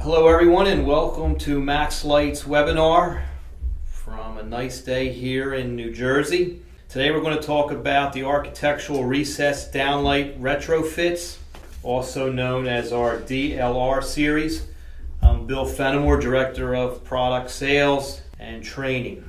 Hello everyone and welcome to MaxLite's webinar from a nice day here in New Jersey. Today we're going to talk about the architectural recessed downlight retrofits, also known as our DLR Series. I'm Bill Fenimore, Director of Product Sales and Training.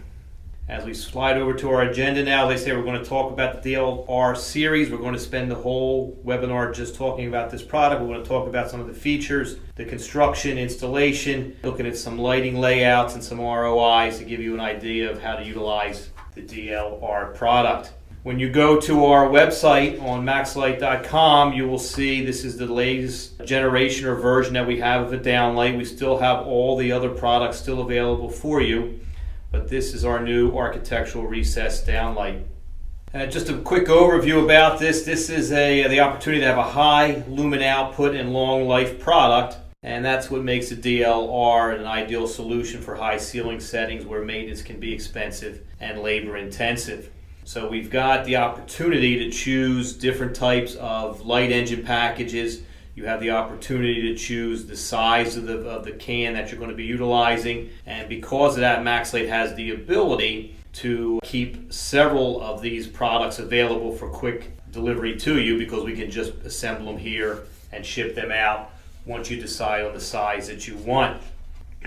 As we slide over to our agenda now, they say we're going to talk about the DLR Series. We're going to spend the whole webinar just talking about this product. We're going to talk about some of the features, the construction, installation, looking at some lighting layouts and some ROIs to give you an idea of how to utilize the DLR product. When you go to our website on MaxLite.com, you will see this is the latest generation or version that we have of a downlight. We still have all the other products still available for you, but this is our new architectural recessed downlight. Just a quick overview about this. This is the opportunity to have a high lumen output and long life product, and that's what makes the DLR an ideal solution for high ceiling settings where maintenance can be expensive and labor intensive. So we've got the opportunity to choose different types of light engine packages. You have the opportunity to choose the size of the can that you're going to be utilizing, and because of that, MaxLite has the ability to keep several of these products available for quick delivery to you, because we can just assemble them here and ship them out once you decide on the size that you want.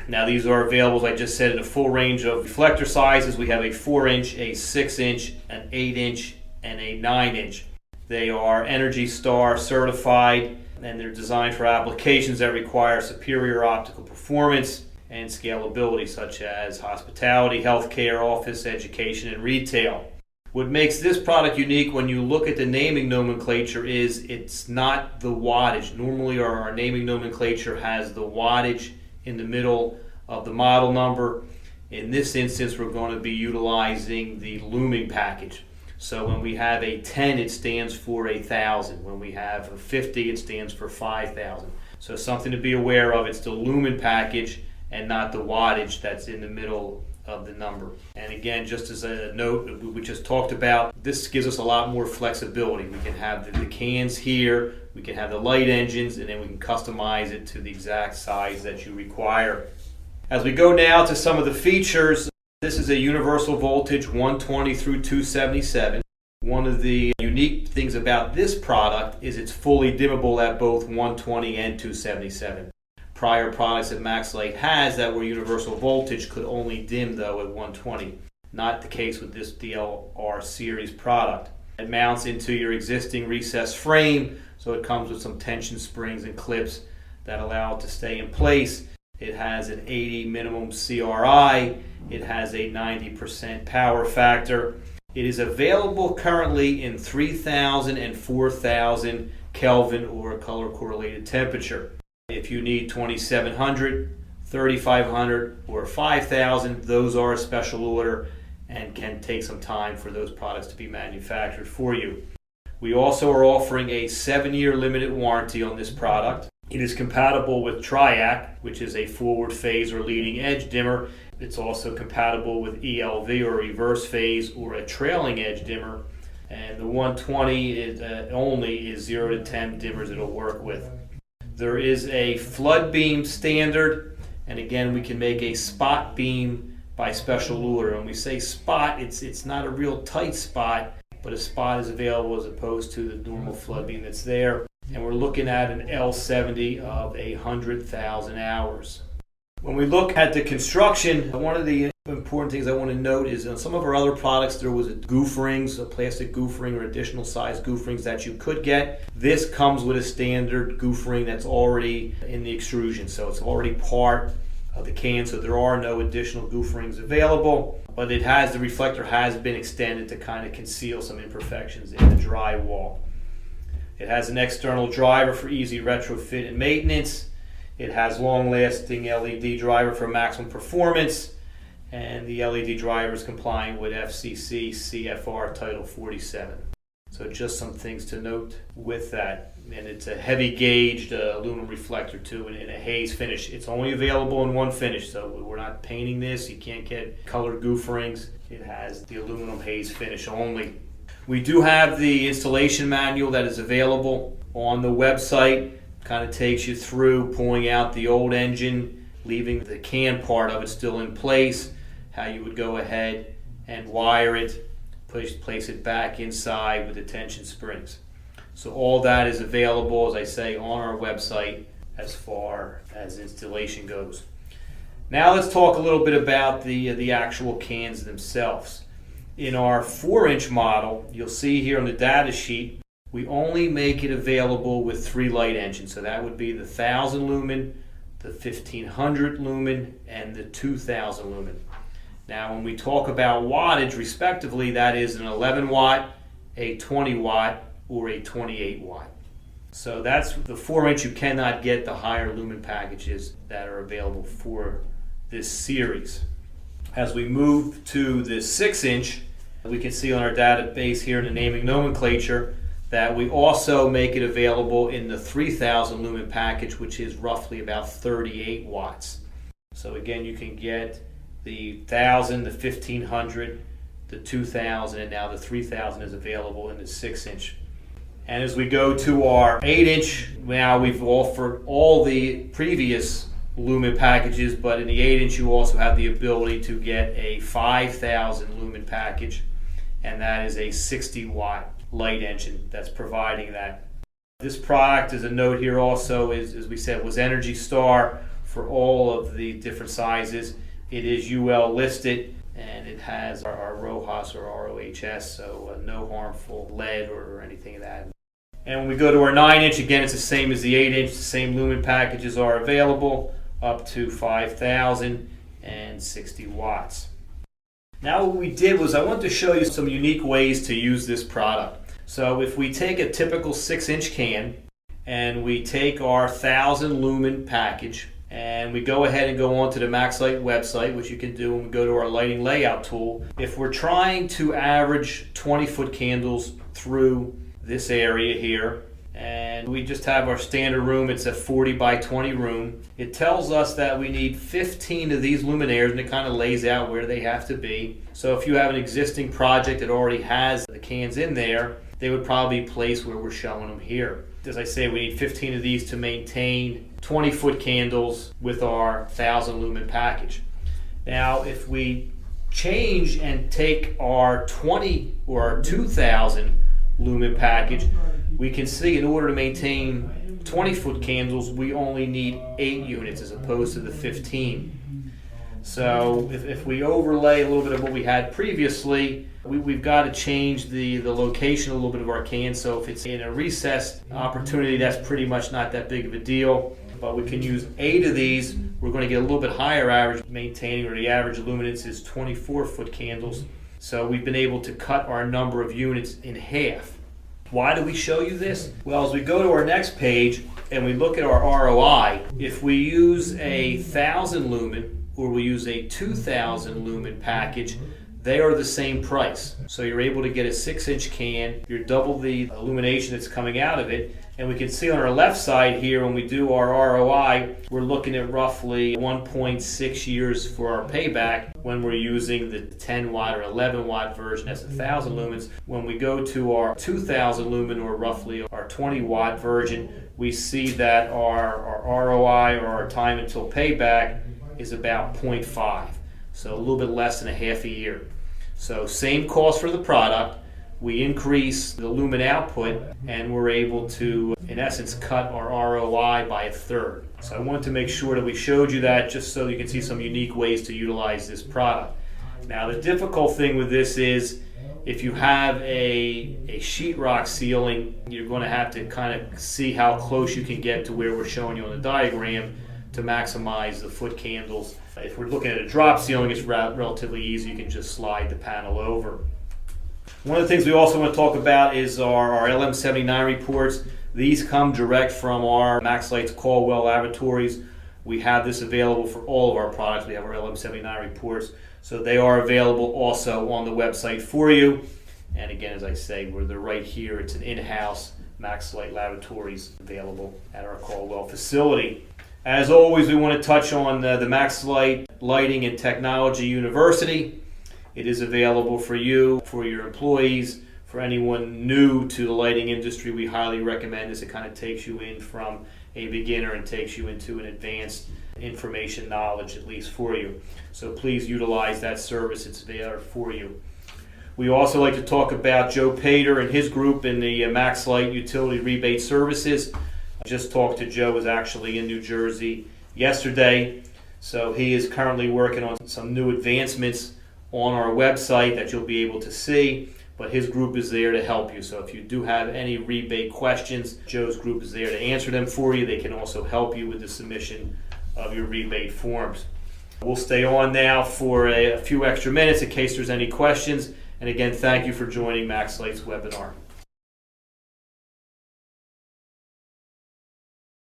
Now these are available, as I just said, in a full range of reflector sizes. We have a 4-inch, a 6-inch, an 8-inch, and a 9-inch. They are Energy Star certified, and they're designed for applications that require superior optical performance and scalability, such as hospitality, healthcare, office, education, and retail. What makes this product unique when you look at the naming nomenclature is it's not the wattage. Normally our naming nomenclature has the wattage in the middle of the model number. In this instance, we're going to be utilizing the looming package. So when we have a 10, it stands for 1,000. When we have a 50, it stands for 5,000. So something to be aware of, it's the lumen package and not the wattage that's in the middle of the number. And again, just as a note, we just talked about, this gives us a lot more flexibility. We can have the cans here, we can have the light engines, and then we can customize it to the exact size that you require. As we go now to some of the features, this is a universal voltage 120 through 277. One of the unique things about this product is it's fully dimmable at both 120 and 277. Prior products that MaxLite has that were universal voltage could only dim though at 120. Not the case with this DLR Series product. It mounts into your existing recessed frame, so it comes with some tension springs and clips that allow it to stay in place. It has an 80 minimum CRI. It has a 90% power factor. It is available currently in 3,000 and 4,000 Kelvin or color correlated temperature. If you need 2,700, 3,500, or 5,000, those are a special order and can take some time for those products to be manufactured for you. We also are offering a 7-year limited warranty on this product. It is compatible with Triac, which is a forward phase or leading edge dimmer. It's also compatible with ELV or reverse phase or a trailing edge dimmer. And the 120 only is 0 to 10 dimmers it'll work with. There is a flood beam standard, and again we can make a spot beam by special order. When we say spot, it's not a real tight spot, but a spot is available as opposed to the normal flood beam that's there. And we're looking at an L70 of 100,000 hours. When we look at the construction, one of the important things I want to note is on some of our other products there was goof rings, a plastic goof ring or additional size goof rings that you could get. This comes with a standard goof ring that's already in the extrusion, so it's already part of the can, so there are no additional goof rings available. But the reflector has been extended to kind of conceal some imperfections in the drywall. It has an external driver for easy retrofit and maintenance. It has long-lasting LED driver for maximum performance, and the LED driver is complying with FCC CFR Title 47. So just some things to note with that. And it's a heavy gauged aluminum reflector too, and in a haze finish. It's only available in one finish, so we're not painting this. You can't get colored goof rings. It has the aluminum haze finish only. We do have the installation manual that is available on the website. Kind of takes you through pulling out the old engine, leaving the can part of it still in place, how you would go ahead and wire it, place it back inside with the tension springs. So all that is available, as I say, on our website as far as installation goes. Now let's talk a little bit about the actual cans themselves. In our 4-inch model, you'll see here on the data sheet, we only make it available with 3 light engines. So that would be the 1000 lumen, the 1500 lumen, and the 2000 lumen. Now when we talk about wattage respectively, that is an 11 watt, a 20 watt, or a 28 watt. So that's the 4-inch. You cannot get the higher lumen packages that are available for this series. As we move to the 6-inch, we can see on our database here in the naming nomenclature that we also make it available in the 3000 lumen package, which is roughly about 38 watts. So again, you can get the 1000, the 1500, the 2000, and now the 3000 is available in the 6-inch. And as we go to our 8-inch, now we've offered all the previous lumen packages, but in the 8-inch you also have the ability to get a 5000 lumen package, and that is a 60 watt light engine that's providing that. This product, as a note here also, is, as we said, was Energy Star for all of the different sizes. It is UL listed, and it has our RoHS or RoHS, so no harmful lead or anything of that. And when we go to our 9-inch, again, it's the same as the 8-inch. The same lumen packages are available up to 5000 and 60 watts. Now what we did was I wanted to show you some unique ways to use this product. So if we take a typical 6-inch can and we take our 1000 lumen package and we go ahead and go onto the MaxLite website, which you can do when we go to our lighting layout tool. If we're trying to average 20-foot candles through this area here, and we just have our standard room, it's a 40 by 20 room, it tells us that we need 15 of these luminaires, and it kind of lays out where they have to be. So if you have an existing project that already has the cans in there, they would probably be placed where we're showing them here. As I say, we need 15 of these to maintain 20-foot candles with our 1000 lumen package. Now if we change and take our 20 or our 2000 lumen package, we can see in order to maintain 20-foot candles, we only need 8 units as opposed to the 15. So if we overlay a little bit of what we had previously, we've got to change the location a little bit of our can. So if it's in a recessed opportunity, that's pretty much not that big of a deal. But we can use 8 of these. We're going to get a little bit higher average maintaining, or the average luminance is 24-foot candles. So we've been able to cut our number of units in half. Why do we show you this? Well, as we go to our next page and we look at our ROI, if we use a 1000 lumen or we use a 2000 lumen package, they are the same price. So you're able to get a 6-inch can, you're double the illumination that's coming out of it, and we can see on our left side here when we do our ROI, we're looking at roughly 1.6 years for our payback when we're using the 10 watt or 11 watt version. That's 1000 lumens. When we go to our 2000 lumen, or roughly our 20 watt version, we see that our ROI, or our time until payback, is about 0.5. So a little bit less than a half a year. So same cost for the product, we increase the lumen output, and we're able to, in essence, cut our ROI by 1/3. So I wanted to make sure that we showed you that, just so you can see some unique ways to utilize this product. Now the difficult thing with this is, if you have a sheetrock ceiling, you're going to have to kind of see how close you can get to where we're showing you on the diagram to maximize the foot candles. If we're looking at a drop ceiling, it's relatively easy. You can just slide the panel over. One of the things we also want to talk about is our LM79 reports. These come direct from our MaxLite's Caldwell laboratories. We have this available for all of our products. We have our LM79 reports. So they are available also on the website for you. And again, as I say, they're right here. It's an in-house MaxLite laboratories available at our Caldwell facility. As always, we want to touch on the MaxLite Lighting and Technology University. It is available for you, for your employees, for anyone new to the lighting industry. We highly recommend this. It kind of takes you in from a beginner and takes you into an advanced information knowledge, at least for you. So please utilize that service. It's there for you. We also like to talk about Joe Pater and his group in the MaxLite Utility Rebate Services. I just talked to Joe, was actually in New Jersey yesterday. So he is currently working on some new advancements on our website that you'll be able to see. But his group is there to help you. So if you do have any rebate questions, Joe's group is there to answer them for you. They can also help you with the submission of your rebate forms. We'll stay on now for a few extra minutes in case there's any questions. And again, thank you for joining MaxLite's webinar.